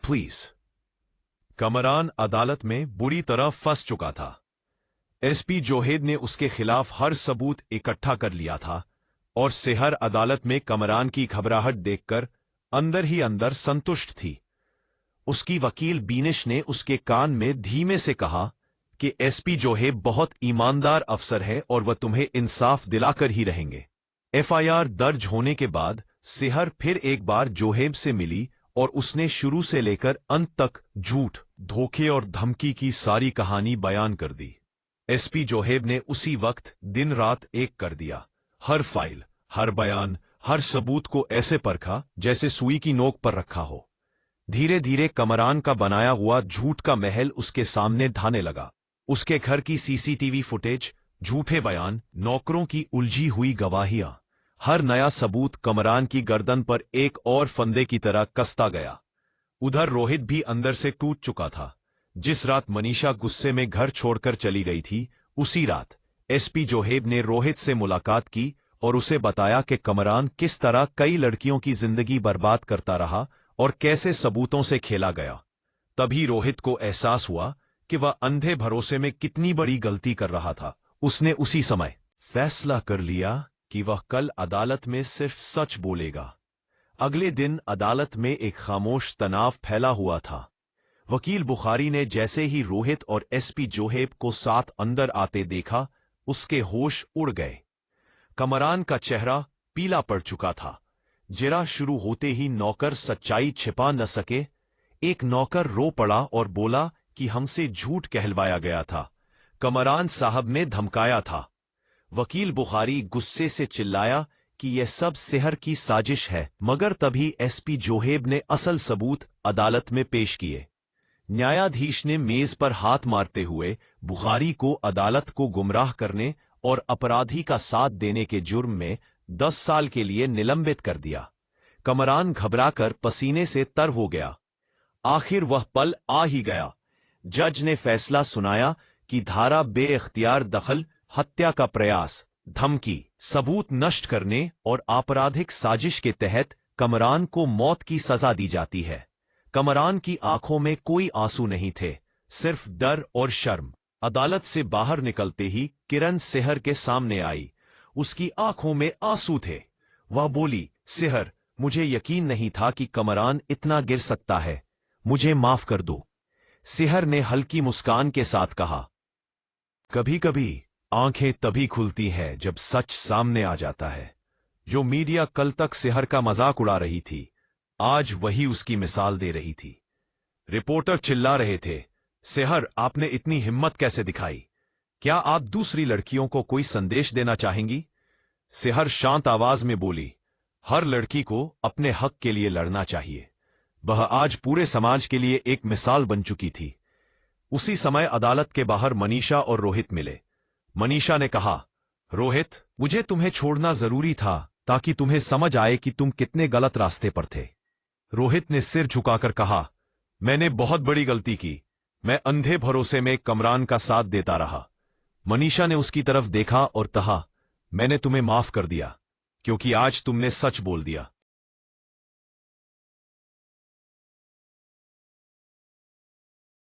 Please. Kamran अदालत में बुरी तरह फंस चुका था। एसपी जोहेब ने उसके खिलाफ हर सबूत इकट्ठा कर लिया था और सेहर अदालत में कमरान की घबराहट देखकर अंदर ही अंदर संतुष्ट थी। उसकी वकील बीनिश ने उसके कान में धीमे से कहा कि एसपी जोहेब बहुत ईमानदार अफसर है और वह तुम्हें इंसाफ दिलाकर ही रहेंगे। एफआईआर दर्ज होने के बाद सेहर फिर एक बार जोहेब से मिली और उसने शुरू से लेकर अंत तक झूठ, धोखे और धमकी की सारी कहानी बयान कर दी। एसपी जोहेब ने उसी वक्त दिन रात एक कर दिया। हर फाइल, हर बयान, हर सबूत को ऐसे परखा जैसे सुई की नोक पर रखा हो। धीरे धीरे कमरान का बनाया हुआ झूठ का महल उसके सामने ढाने लगा। उसके घर की सीसीटीवी फुटेज, झूठे बयान, नौकरों की उलझी हुई गवाहियां, हर नया सबूत कमरान की गर्दन पर एक और फंदे की तरह कसता गया। उधर रोहित भी अंदर से टूट चुका था। जिस रात मनीषा गुस्से में घर छोड़कर चली गई थी, उसी रात एसपी जोहेब ने रोहित से मुलाकात की और उसे बताया कि कमरान किस तरह कई लड़कियों की जिंदगी बर्बाद करता रहा और कैसे सबूतों से खेला गया। तभी रोहित को एहसास हुआ कि वह अंधे भरोसे में कितनी बड़ी गलती कर रहा था। उसने उसी समय फैसला कर लिया कि वह कल अदालत में सिर्फ सच बोलेगा। अगले दिन अदालत में एक खामोश तनाव फैला हुआ था। वकील बुखारी ने जैसे ही रोहित और एसपी जोहेब को साथ अंदर आते देखा, उसके होश उड़ गए। कमरान का चेहरा पीला पड़ चुका था। जिरा शुरू होते ही नौकर सच्चाई छिपा न सके। एक नौकर रो पड़ा और बोला कि हमसे झूठ कहलवाया गया था, कमरान साहब ने धमकाया था। वकील बुखारी गुस्से से चिल्लाया कि यह सब सेहर की साजिश है, मगर तभी एसपी जोहेब ने असल सबूत अदालत में पेश किए। न्यायाधीश ने मेज पर हाथ मारते हुए बुखारी को अदालत को गुमराह करने और अपराधी का साथ देने के जुर्म में 10 साल के लिए निलंबित कर दिया। कमरान घबराकर पसीने से तर हो गया। आखिर वह पल आ ही गया। जज ने फैसला सुनाया कि धारा बेइख्तियार दखल, हत्या का प्रयास, धमकी, सबूत नष्ट करने और आपराधिक साजिश के तहत कमरान को मौत की सजा दी जाती है। कमरान की आंखों में कोई आंसू नहीं थे, सिर्फ डर और शर्म। अदालत से बाहर निकलते ही किरण सेहर के सामने आई। उसकी आंखों में आंसू थे। वह बोली, सेहर, मुझे यकीन नहीं था कि कमरान इतना गिर सकता है। मुझे माफ कर दो। सेहर ने हल्की मुस्कान के साथ कहा, कभी कभी आंखें तभी खुलती हैं जब सच सामने आ जाता है। जो मीडिया कल तक सेहर का मजाक उड़ा रही थी, आज वही उसकी मिसाल दे रही थी। रिपोर्टर चिल्ला रहे थे, सेहर, आपने इतनी हिम्मत कैसे दिखाई? क्या आप दूसरी लड़कियों को कोई संदेश देना चाहेंगी? सेहर शांत आवाज में बोली, हर लड़की को अपने हक के लिए लड़ना चाहिए। वह आज पूरे समाज के लिए एक मिसाल बन चुकी थी। उसी समय अदालत के बाहर मनीषा और रोहित मिले। मनीषा ने कहा, रोहित, मुझे तुम्हें छोड़ना जरूरी था ताकि तुम्हें समझ आए कि तुम कितने गलत रास्ते पर थे। रोहित ने सिर झुकाकर कहा, मैंने बहुत बड़ी गलती की। मैं अंधे भरोसे में कमरान का साथ देता रहा। मनीषा ने उसकी तरफ देखा और कहा, मैंने तुम्हें माफ कर दिया क्योंकि आज तुमने सच बोल दिया।